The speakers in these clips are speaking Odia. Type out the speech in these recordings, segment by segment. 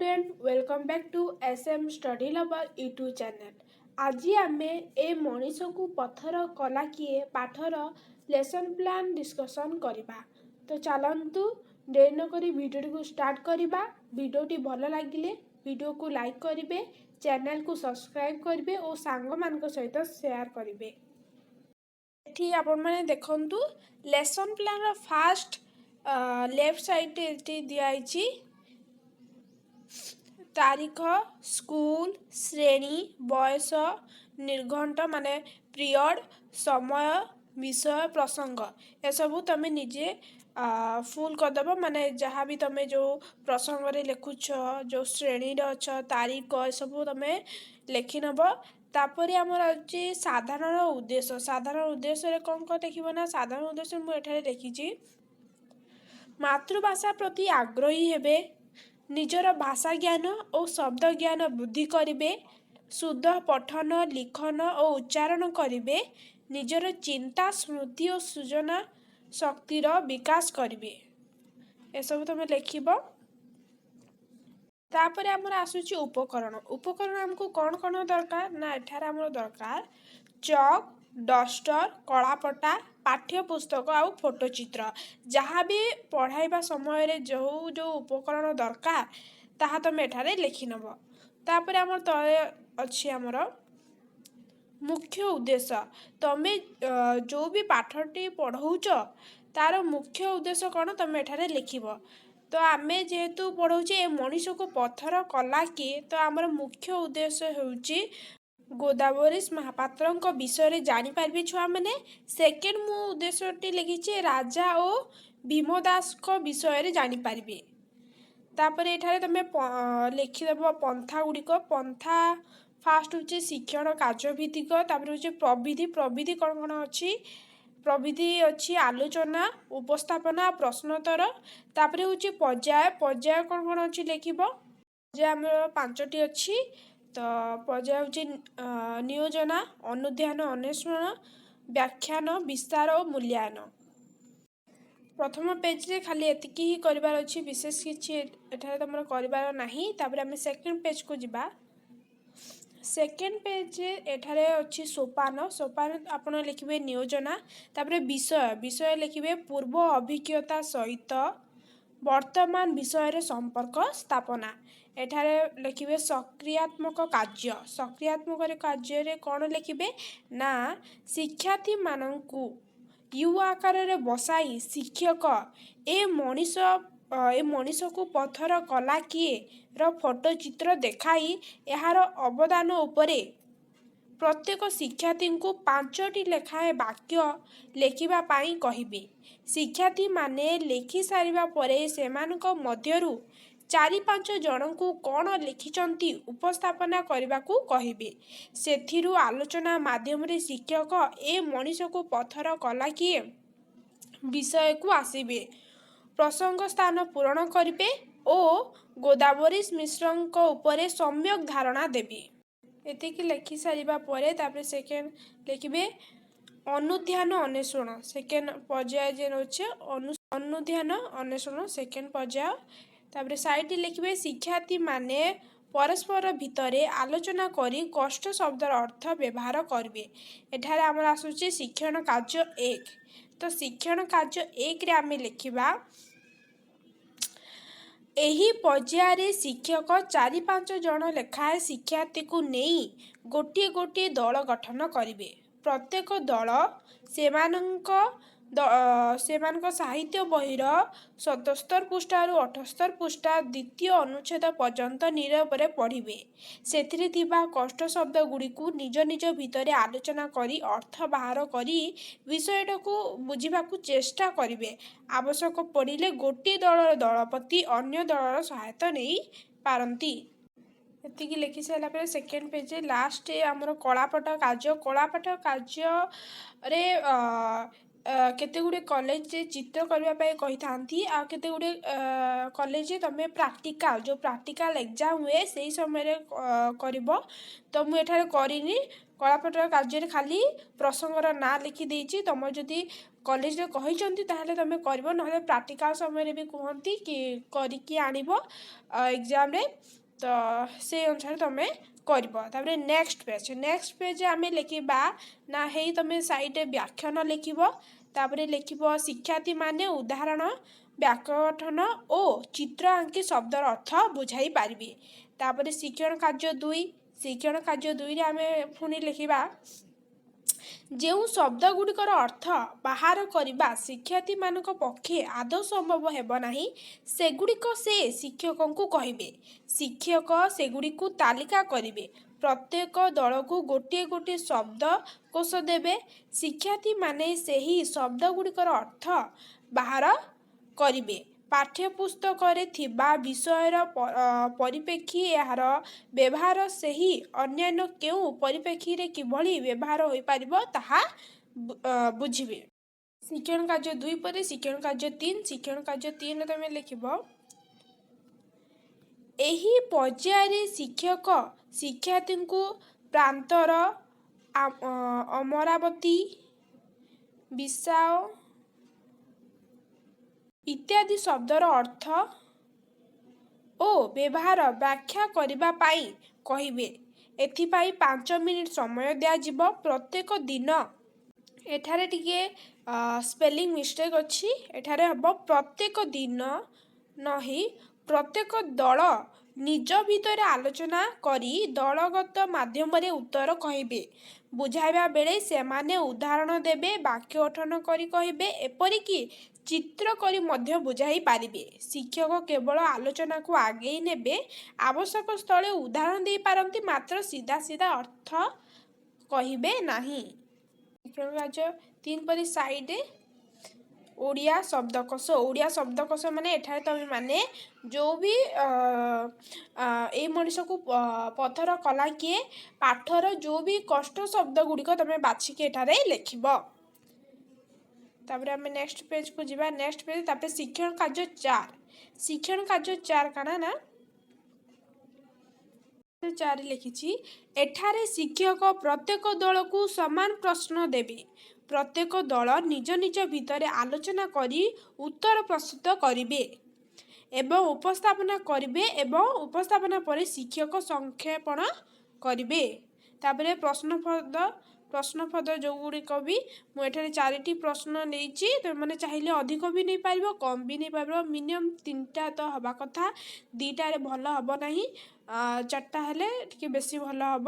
Student welcome back to SM study lover YouTube channel. आज आम ए मनीष को पत्थर कला किए पाठर लेसन प्लान डिस्कसन करवा। तो चलतु देर नक भिडियो को स्टार्ट करवा। भिडियोटी भल लगे भिडियो को लाइक करेंगे, चैनल को सब्सक्राइब करेंगे और सांग मान सहित शेयर करेंगे। एठी आपण माने देखंतु lesson plan fast left side दिखाई तारीख, स्कूल, श्रेणी, बयस, निर्घंट माने पीरियड, समय, विषय, प्रसंग ए सब तुम निजे फुल करदेव। माने जहाँ भी तुम जो प्रसंग रे लिखुछ, जो श्रेणी अच्छ, तारीख ए सब तुम लिखिनब। तापर आमर अच्छे साधारण उद्देश्य। साधारण उद्देश्य कौन कौन देखिए ना, साधारण उद्देश्य मुझे लिखी मातृभाषा प्रति आग्रही हेबे, निजर भाषा ज्ञान और शब्द ज्ञान वृद्धि करिवे, शुद्ध पठन लिखन और उच्चारण करिवे, निजर चिंता स्मृति और सृजना शक्तिर विकास करिवे। ए सब तुम लिखिब। तापर आमर आसुची उपकरण। उपकरण हमको कौन कौन दरकार ना, एठार आमर दरकार चक, डस्टर, कलापटा, पाठ्य पुस्तक आउ फोटोचित्र। जहाँ भी पढ़ाइबा समय रे जो जो उपकरण दरकार ताहा तुम एठारे लिखिनब। तापर आमर तले अच्छी आमर मुख्य उद्देश्य। तमें जो भी पाठटी पढ़ौच तार मुख्य उद्देश्य कौन तुम एठारे लिखिब। तो आमे जेहेतु पढ़ौचे ए मनीष को पत्थर कला किए, तो आमर मुख्य उद्देश्य होउची गोदावरीश महापात्र विषय जानीपारे छुआ मैंने। सेकेंड मु उद्देश्यटी लिखी राजा और भीमदास विषय जानीपारे। तापर एठारे तुम लिखिदेव पंथा गुड़िक। पंथा फास्ट हूँ शिक्षण कार्यभित्तिक, तापर हूँ प्रविधि। प्रविधि कौन कौन अच्छी, प्रविधि अच्छी आलोचना, उपस्थापना, प्रश्नोत्तर। तापर हूँ पर्याय। पर्याय कौन कौन अच्छी लिखिब। पर्याय आम 5टी अच्छी। तो पर्याय हूँ नियोजना, अनुध्यान, अन्वेषण, व्याख्यान, विस्तार और मूल्यांकन। प्रथम पेज रे खाली एतिकी ही करिवार अछि, विशेष किछि एठारे तमर करिवार नाही। तापर आमे सेकंड पेज को जिबा। सेकेंड पेज एठारे अच्छी सोपान। सोपान आपण लिखिबे नियोजना। तापर विषय। विषय लिखिबे पूर्व अभिज्ञता सहित वर्तमान विषय रे संपर्क स्थापना। एठारे लिखिबे सक्रियात्मक कार्य। सक्रियात्मक कार्य रे कौन लिखिबे ना, शिक्षार्थी मानंकु यू आकार रे बसाई शिक्षक ए मनीष को पत्थर कला किए रो फोटो चित्र देखाई यार अवदान उपरे प्रत्येक शिक्षार्थी को 5टी लेखाएं वाक्य लेखिबा पाई कहिबे। शिक्षार्थी माने लेखि सारिबा परे सेमानक मध्यरु 4-5 जन को कौन लिखिचंती उपस्थापना करने को कहिबे। सेथिरु आलोचना माध्यम रे शिक्षक ए मनीष को पत्थर कला किए विषय को आसीबे, प्रसंग स्थान पूरण करिवे और गोदावरी मिश्रଙ୍କ उपरे सम्यक धारणा देबे। एतिकी लिखि सारिबा परे तापर सेकेंड लिखिबे अनुध्यान अन्वेषण। सेकेंड पर्याय जे होचे अनुध्यान अन्वेषण सेकेंड पर्याय। तापर साइड लिखिबे शिक्षार्थी माने परस्पर भितरे आलोचना करी कष्ट शब्दर अर्थ व्यवहार करिवे। एठारे आमर आसुची शिक्षण कार्य 1। तो शिक्षण कार्य 1 रे आमे लिखिबा एही पर्याय शिक्षक 4-5 जन लेखाए शिक्षार्थी को नहीं गोटे गोटे दल गठन करिवे। प्रत्येक दल सेमानक साहित्य बहिर 77 पृष्ठा 78 पृष्ठा द्वितीय अनुच्छेद पर्यंत निरपरे पढ़िबे। सेथिरे थिबा कष्ट शब्द गुड़ी को निज निज भितरे आलोचना करी अर्थ बाहर करी विषयटा को बुझिबाकू चेष्टा करिवे। आवश्यक पड़िले गोटे दलर दलपति अन्य दलर सहायता नहीं पारंती। एतिकी लिखि सारा पर सेकेंड पेज लास्ट आमर कलापट कार्य। कलापट कार्य रे केते गुडे कॉलेज चित्र करने कही था आ केते गुडे कॉलेज तुम प्रैक्टिकल जो प्रैक्टिकल एग्जाम हुए से ही समय करिबो। तो मु एठारे करिनी कलापट कार्य खाली प्रसंगर ना लिखि देछि। तुम जदि କଲେଜରେ କହିଛନ୍ତି ତାହେଲେ ତୁମେ କରିବ, ନହେଲେ ପ୍ରାକ୍ଟିକାଲ ସମୟରେ ବି କୁହନ୍ତି କି କରିକି ଆଣିବ ଏକ୍ଜାମରେ, ତ ସେଇ ଅନୁସାରେ ତୁମେ କରିବ। ତାପରେ ନେକ୍ସଟ ପେଜ୍ ଆମେ ଲେଖିବା ନା ହେଇ ତୁମେ ସାଇଡ଼ରେ ବ୍ୟାଖ୍ୟାନ ଲେଖିବ। ତାପରେ ଲେଖିବ ଶିକ୍ଷାର୍ଥୀମାନେ ଉଦାହରଣ ବ୍ୟାକରଣ ଓ ଚିତ୍ର ଆଙ୍କି ଶବ୍ଦର ଅର୍ଥ ବୁଝାଇ ପାରିବେ। ତାପରେ ଶିକ୍ଷଣ କାର୍ଯ୍ୟ 2ରେ ଆମେ ପୁଣି ଲେଖିବା ଯେଉଁ ଶବ୍ଦ ଗୁଡ଼ିକର ଅର୍ଥ ବାହାର କରିବା ଶିକ୍ଷାର୍ଥୀମାନଙ୍କ ପକ୍ଷେ ଆଦୌ ସମ୍ଭବ ହେବ ନାହିଁ, ସେଗୁଡ଼ିକ ସେ ଶିକ୍ଷକଙ୍କୁ କହିବେ। ଶିକ୍ଷକ ସେଗୁଡ଼ିକୁ ତାଲିକା କରିବେ। ପ୍ରତ୍ୟେକ ଦଳକୁ ଗୋଟିଏ ଗୋଟିଏ ଶବ୍ଦକୋଷ ଦେବେ। ଶିକ୍ଷାର୍ଥୀମାନେ ସେହି ଶବ୍ଦଗୁଡ଼ିକର ଅର୍ଥ ବାହାର କରିବେ। ପାଠ୍ୟପୁସ୍ତକରେ ଥିବା ବିଷୟର ପରିପ୍ରେକ୍ଷୀ ଏହାର ବ୍ୟବହାର ସେହି ଅନ୍ୟାନ୍ୟ କେଉଁ ପରିପ୍ରେକ୍ଷୀରେ କିଭଳି ବ୍ୟବହାର ହୋଇପାରିବ ତାହା ବୁଝିବେ। ଶିକ୍ଷଣ କାର୍ଯ୍ୟ 2 ପରେ ଶିକ୍ଷଣ କାର୍ଯ୍ୟ 3। ଶିକ୍ଷଣ କାର୍ଯ୍ୟ 3ରେ ତୁମେ ଲେଖିବ ଏହି ପର୍ଯ୍ୟାୟରେ ଶିକ୍ଷକ ଶିକ୍ଷାର୍ଥୀଙ୍କୁ ପ୍ରାନ୍ତର, ଅମରାବତୀ, ବିଶାଳ ଇତ୍ୟାଦି ଶବ୍ଦର ଅର୍ଥ ଓ ବ୍ୟବହାର ବ୍ୟାଖ୍ୟା କରିବା ପାଇଁ କହିବେ। ଏଥିପାଇଁ 5 ମିନିଟ୍ ସମୟ ଦିଆଯିବ। ପ୍ରତ୍ୟେକ ଦିନ ଏଠାରେ ଟିକେ ସ୍ପେଲିଂ ମିଷ୍ଟେକ୍ ଅଛି। ଏଠାରେ ହେବ ପ୍ରତ୍ୟେକ ଦିନ ନହି ପ୍ରତ୍ୟେକ ଦଳ ନିଜ ଭିତରେ ଆଲୋଚନା କରି ଦଳଗତ ମାଧ୍ୟମରେ ଉତ୍ତର କହିବେ। ବୁଝାଇବା ବେଳେ ସେମାନେ ଉଦାହରଣ ଦେବେ, ବାକ୍ୟ ଗଠନ କରି କହିବେ, ଏପରିକି ଚିତ୍ର କରି ମଧ୍ୟ ବୁଝାଇ ପାରିବେ। ଶିକ୍ଷକ କେବଳ ଆଲୋଚନାକୁ ଆଗେଇ ନେବେ, ଆବଶ୍ୟକ ସ୍ଥଳେ ଉଦାହରଣ ଦେଇପାରନ୍ତି, ମାତ୍ର ସିଧା ଅର୍ଥ କହିବେ ନାହିଁ। ଶିକ୍ଷଣ କାର୍ଯ୍ୟ 3 ପରେ ସାଇଡ଼ରେ ଓଡ଼ିଆ ଶବ୍ଦକୋଷ ମାନେ ଏଠାରେ ତୁମେ ମାନେ ଯେଉଁ ବି ଏଇ ମଣିଷକୁ ପଥର କଲା କିଏ ପାଠର ଯେଉଁ ବି କଷ୍ଟ ଶବ୍ଦ ଗୁଡ଼ିକ ତୁମେ ବାଛିକି ଏଠାରେ ଲେଖିବ। ତାପରେ ଆମେ ନେକ୍ସଟ ପେଜକୁ ଯିବା। ତାପରେ ଶିକ୍ଷଣ କାର୍ଯ୍ୟ 4 କାଣା ନା 4 ଲେଖିଛି ଏଠାରେ ଶିକ୍ଷକ ପ୍ରତ୍ୟେକ ଦଳକୁ ସମାନ ପ୍ରଶ୍ନ ଦେବେ। ପ୍ରତ୍ୟେକ ଦଳ ନିଜ ନିଜ ଭିତରେ ଆଲୋଚନା କରି ଉତ୍ତର ପ୍ରସ୍ତୁତ କରିବେ ଏବଂ ଉପସ୍ଥାପନା ପରେ ଶିକ୍ଷକ ସଂକ୍ଷେପଣ କରିବେ। ତାପରେ ପ୍ରଶ୍ନପଦ ଯେଉଁଗୁଡ଼ିକ ବି ମୁଁ ଏଠାରେ 4ଟି ପ୍ରଶ୍ନ ନେଇଛି। ତୁମେମାନେ ଚାହିଁଲେ ଅଧିକ ବି ନେଇପାରିବ, କମ୍ ବି ନେଇପାରିବ। ମିନିମମ୍ 3ଟା ତ ହେବା କଥା, 2ଟାରେ ଭଲ ହେବ ନାହିଁ, 4ଟା ହେଲେ ଟିକେ ବେଶୀ ଭଲ ହେବ।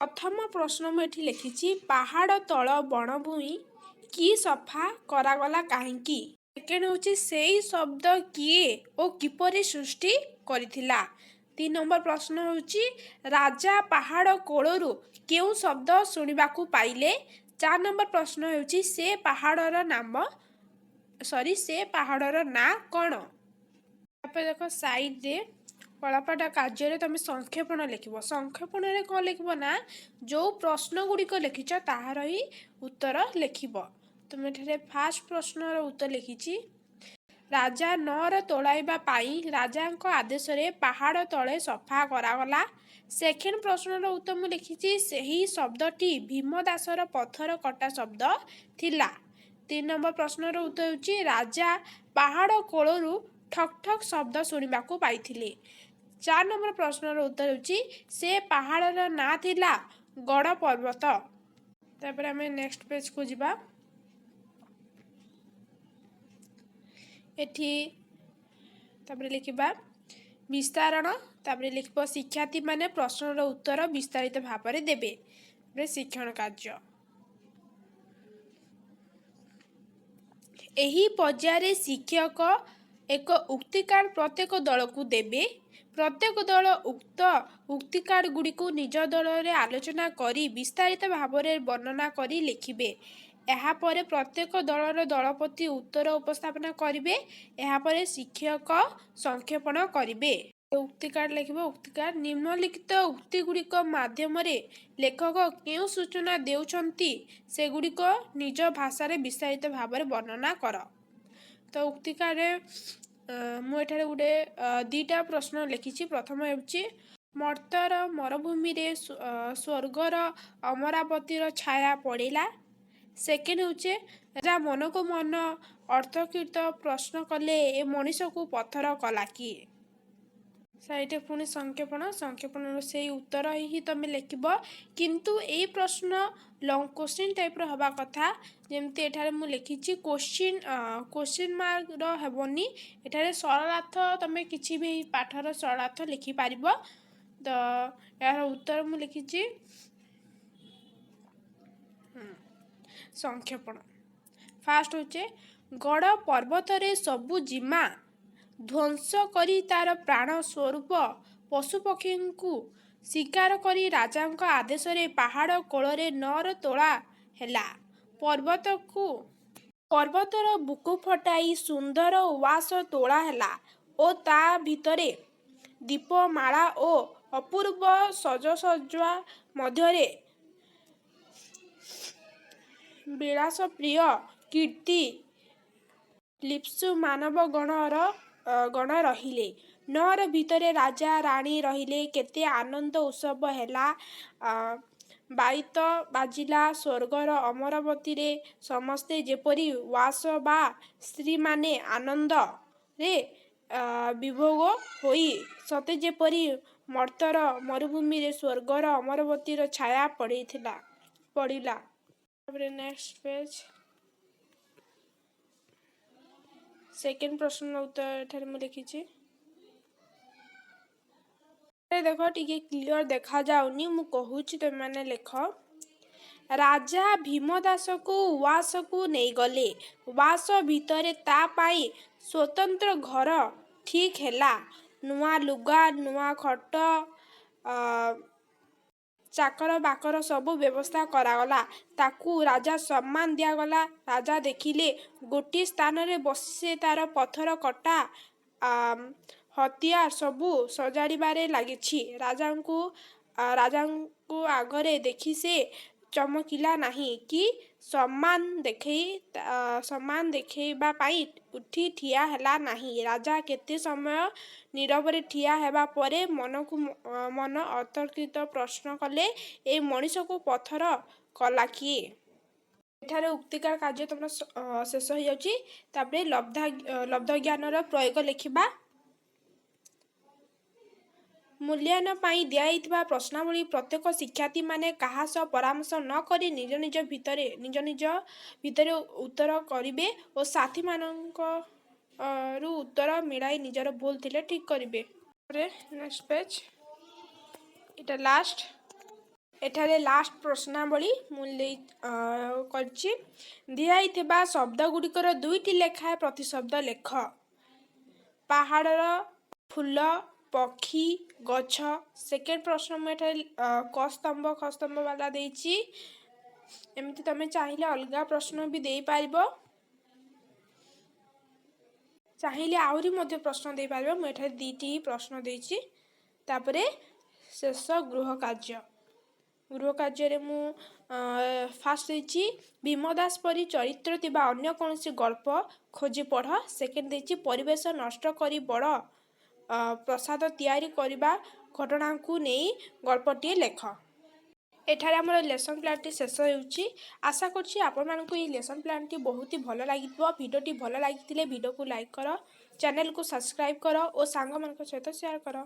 ପ୍ରଥମ ପ୍ରଶ୍ନ ମୁଁ ଏଠି ଲେଖିଛି ପାହାଡ଼ ତଳ ବଣଭୂଇଁ କି ସଫା କରାଗଲା କାହିଁକି? ସେକେଣ୍ଡ ହେଉଛି ସେଇ ଶବ୍ଦ କିଏ ଓ କିପରି ସୃଷ୍ଟି କରିଥିଲା? 3 ନମ୍ବର ପ୍ରଶ୍ନ ହେଉଛି ରାଜା ପାହାଡ଼ କୋଳରୁ କେଉଁ ଶବ୍ଦ ଶୁଣିବାକୁ ପାଇଲେ? 4 ନମ୍ବର ପ୍ରଶ୍ନ ହେଉଛି ସେ ପାହାଡ଼ର ନାଁ କ'ଣ? ତାପରେ ଦେଖ ସାଇଡ଼ରେ କଳାପାଠ କାର୍ଯ୍ୟରେ ତୁମେ ସଂକ୍ଷେପଣ ଲେଖିବ। ସଂକ୍ଷେପଣରେ କ'ଣ ଲେଖିବ ନା ଯେଉଁ ପ୍ରଶ୍ନ ଗୁଡ଼ିକ ଲେଖିଛ ତାହାର ହିଁ ଉତ୍ତର ଲେଖିବ। ତୁମେ ଏଠାରେ ଫାର୍ଷ୍ଟ ପ୍ରଶ୍ନର ଉତ୍ତର ଲେଖିଛି ରାଜା ନଅର ତୋଳାଇବା ପାଇଁ ରାଜାଙ୍କ ଆଦେଶରେ ପାହାଡ଼ ତଳେ ସଫା କରାଗଲା। ସେକେଣ୍ଡ ପ୍ରଶ୍ନର ଉତ୍ତର ମୁଁ ଲେଖିଛି ସେହି ଶବ୍ଦଟି ଭୀମଦାସର ପଥର କଟା ଶବ୍ଦ ଥିଲା। 3 ନମ୍ବର ପ୍ରଶ୍ନର ଉତ୍ତର ହେଉଛି ରାଜା ପାହାଡ଼ କୋଳରୁ ଠକ୍ ଠକ୍ ଶବ୍ଦ ଶୁଣିବାକୁ ପାଇଥିଲେ। 4 ନମ୍ବର ପ୍ରଶ୍ନର ଉତ୍ତର ହେଉଛି ସେ ପାହାଡ଼ର ନାଁ ଥିଲା ଗଡ଼ ପର୍ବତ। ତାପରେ ଆମେ ନେକ୍ସଟ ପେଜକୁ ଯିବା। ଏଠି ତାପରେ ଲେଖିବା ବିସ୍ତାରଣ। ତାପରେ ଲେଖିବ ଶିକ୍ଷାର୍ଥୀମାନେ ପ୍ରଶ୍ନର ଉତ୍ତର ବିସ୍ତାରିତ ଭାବରେ ଦେବେ। ତାପରେ ଶିକ୍ଷଣ କାର୍ଯ୍ୟ ଏହି ପର୍ଯ୍ୟାୟରେ ଶିକ୍ଷକ ଏକ ଉକ୍ତି କାର୍ଡ଼ ପ୍ରତ୍ୟେକ ଦଳକୁ ଦେବେ। ପ୍ରତ୍ୟେକ ଦଳ ଉକ୍ତ ଉକ୍ତି କାର୍ଡ଼ଗୁଡ଼ିକୁ ନିଜ ଦଳରେ ଆଲୋଚନା କରି ବିସ୍ତାରିତ ଭାବରେ ବର୍ଣ୍ଣନା କରି ଲେଖିବେ। ଏହାପରେ ପ୍ରତ୍ୟେକ ଦଳର ଦଳପତି ଉତ୍ତର ଉପସ୍ଥାପନା କରିବେ। ଏହାପରେ ଶିକ୍ଷକ ସଂକ୍ଷେପଣ କରିବେ। ଉକ୍ତି କାର୍ଡ଼ ଲେଖିବ। ଉକ୍ତି କାର୍ଡ଼ ନିମ୍ନଲିଖିତ ଉକ୍ତିଗୁଡ଼ିକ ମାଧ୍ୟମରେ ଲେଖକ କେଉଁ ସୂଚନା ଦେଉଛନ୍ତି ସେଗୁଡ଼ିକ ନିଜ ଭାଷାରେ ବିସ୍ତାରିତ ଭାବରେ ବର୍ଣ୍ଣନା କର। ତ ଉକ୍ତି କାର୍ଡ଼ରେ ମୁଁ ଏଠାରେ ଗୋଟେ 2ଟା ପ୍ରଶ୍ନ ଲେଖିଛି। ପ୍ରଥମ ହେଉଛି ମର୍ତ୍ତ୍ୟର ମରୁଭୂମିରେ ସ୍ୱର୍ଗର ଅମରାବତୀର ଛାୟା ପଡ଼ିଲା। ସେକେଣ୍ଡ ହେଉଛି ରାଜା ମନକୁ ମନ ଅର୍ଥକୃତ ପ୍ରଶ୍ନ କଲେ ଏ ମଣିଷକୁ ପଥର କଲା କିଏ? ସେଇଠି ପୁଣି ସଂକ୍ଷେପଣର ସେଇ ଉତ୍ତର ହିଁ ତମେ ଲେଖିବ। କିନ୍ତୁ ଏଇ ପ୍ରଶ୍ନ ଲଙ୍ଗ କୋଶ୍ଚିନ୍ ଟାଇପ୍ର ହେବା କଥା। ଯେମିତି ଏଠାରେ ମୁଁ ଲେଖିଛି କୋଶ୍ଚିନ୍ ମାର୍କର ହେବନି। ଏଠାରେ ସରଳାର୍ଥ ତମେ କିଛି ବି ପାଠର ସରଳାର୍ଥ ଲେଖିପାରିବ। ତ ଏହାର ଉତ୍ତର ମୁଁ ଲେଖିଛି ସଂକ୍ଷେପଣ। ଫାଷ୍ଟ ହେଉଛି ଗଡ଼ ପର୍ବତରେ ସବୁ ଜିମା ଧ୍ୱଂସ କରି ତାର ପ୍ରାଣ ସ୍ୱରୂପ ପଶୁପକ୍ଷୀଙ୍କୁ ଶିକାର କରି ରାଜାଙ୍କ ଆଦେଶରେ ପାହାଡ଼ କୋଳରେ ନଅର ତୋଳା ହେଲା। ପର୍ବତର ବୁକୁ ଫଟାଇ ସୁନ୍ଦର ଉଆସ ତୋଳା ହେଲା ଓ ତା ଭିତରେ ଦୀପମାଳା ଓ ଅପୂର୍ବ ସଜସଜ୍ଜା ମଧ୍ୟରେ ବିଳାସପ୍ରିୟ କୀର୍ତ୍ତି ଲିପ୍ସୁ ମାନବ ଗଣ ରହିଲେ। ନଅର ଭିତରେ ରାଜା ରାଣୀ ରହିଲେ। କେତେ ଆନନ୍ଦ ଉତ୍ସବ ହେଲା। ବାଇତ ବାଜିଲା ସ୍ୱର୍ଗର ଅମରାବତୀରେ। ସମସ୍ତେ ଯେପରି ଉଆସ ବା ସ୍ତ୍ରୀମାନେ ଆନନ୍ଦରେ ବିଭୋଗ ହୋଇ ସତେ ଯେପରି ମର୍ତ୍ତ୍ୟର ମରୁଭୂମିରେ ସ୍ୱର୍ଗର ଅମରାବତୀର ଛାୟା ପଡ଼ିଲା। ତାପରେ ନେକ୍ସଟ ପେଜ। ସେକେଣ୍ଡ ପ୍ରଶ୍ନର ଉତ୍ତର ଏଠାରେ ମୁଁ ଲେଖିଛି। ଦେଖ ଟିକେ କ୍ଲିଅର ଦେଖାଯାଉନି, ମୁଁ କହୁଛି ତମେମାନେ ଲେଖ। ରାଜା ଭୀମଦାସକୁ ଉଆସକୁ ନେଇଗଲେ। ଉଆସ ଭିତରେ ତା ପାଇଁ ସ୍ୱତନ୍ତ୍ର ଘର ଠିକ୍ ହେଲା। ନୂଆ ଲୁଗା, ନୂଆ ଖଟ, ଚାକର ବାକର ସବୁ ବ୍ୟବସ୍ଥା କରାଗଲା। ତାକୁ ରାଜା ସମ୍ମାନ ଦିଆଗଲା। ରାଜା ଦେଖିଲେ ଗୋଟିଏ ସ୍ଥାନରେ ବସି ସେ ତାର ପଥର କଟା ହତିଆର ସବୁ ସଜାଡ଼ିବାରେ ଲାଗିଛି। ରାଜାଙ୍କୁ ଆଗରେ ଦେଖି ସେ ଚମକିଲା ନାହିଁ କି ସମ୍ମାନ ଦେଖାଇବା ପାଇଁ ଉଠି ଠିଆ ହେଲା ନାହିଁ। ରାଜା କେତେ ସମୟ ନୀରବରେ ଠିଆ ହେବା ପରେ ମନକୁ ମନ ଅତର୍କିତ ପ୍ରଶ୍ନ କଲେ ଏ ମଣିଷକୁ ପଥର କଲା କିଏ? ଏଠାରେ ଉକ୍ତିକାର କାର୍ଯ୍ୟ ତମର ଶେଷ ହୋଇଯାଉଛି। ତାପରେ ଲବ୍ଧ ଜ୍ଞାନର ପ୍ରୟୋଗ ଲେଖିବା। ମୂଲ୍ୟାୟନ ପାଇଁ ଦିଆଯାଇଥିବା ପ୍ରଶ୍ନାବଳୀ ପ୍ରତ୍ୟେକ ଶିକ୍ଷାର୍ଥୀମାନେ କାହା ସହ ପରାମର୍ଶ ନ କରି ନିଜ ନିଜ ଭିତରେ ଉତ୍ତର କରିବେ ଓ ସାଥୀମାନଙ୍କରୁ ଉତ୍ତର ମିଳାଇ ନିଜର ଭୁଲ ଥିଲେ ଠିକ୍ କରିବେ। ନେକ୍ସଟ ପେଜ। ଏଠାରେ ଲାଷ୍ଟ ପ୍ରଶ୍ନାବଳୀ ମୁଁ କରିଛି। ଦିଆଯାଇଥିବା ଶବ୍ଦଗୁଡ଼ିକର 2ଟି ଲେଖାଏଁ ପ୍ରତିଶବ୍ଦ ଲେଖ। ପାହାଡ଼ର ଫୁଲ, ପକ୍ଷୀ, ଗଛ। ସେକେଣ୍ଡ ପ୍ରଶ୍ନ ମୁଁ ଏଠାରେ ଖସ୍ତମ୍ଭ ବାଲା ଦେଇଛି। ଏମିତି ତମେ ଚାହିଁଲେ ଅଲଗା ପ୍ରଶ୍ନ ବି ଦେଇପାରିବ। ଚାହିଁଲେ ଆହୁରି ମଧ୍ୟ ପ୍ରଶ୍ନ ଦେଇପାରିବ। ମୁଁ ଏଠାରେ 2ଟି ପ୍ରଶ୍ନ ଦେଇଛି। ତାପରେ ଶେଷ ଗୃହ କାର୍ଯ୍ୟରେ ମୁଁ ଫାଷ୍ଟ ଦେଇଛି ଭୀମଦାସ ପରି ଚରିତ୍ର ଥିବା ଅନ୍ୟ କୌଣସି ଗଳ୍ପ ଖୋଜି ପଢ଼। ସେକେଣ୍ଡ ଦେଇଛି ପରିବେଶ ନଷ୍ଟ କରି ବଡ଼ ପ୍ରାସାଦ ତିଆରି କରିବା ଘଟଣାକୁ ନେଇ ଗଳ୍ପଟିଏ ଲେଖ। ଏଠାରେ ଆମର ଲେସନ୍ ପ୍ଲାନ୍ଟି ଶେଷ ହେଉଛି। ଆଶା କରୁଛି ଆପଣମାନଙ୍କୁ ଏହି ଲେସନ୍ ପ୍ଲାନ୍ଟି ବହୁତ ଭଲ ଲାଗିଥିବ। ଭିଡ଼ିଓଟି ଭଲ ଲାଗିଥିଲେ ଭିଡ଼ିଓକୁ ଲାଇକ୍ କର, ଚ୍ୟାନେଲକୁ ସବସ୍କ୍ରାଇବ୍ କର ଓ ସାଙ୍ଗମାନଙ୍କ ସହିତ ସେୟାର କର।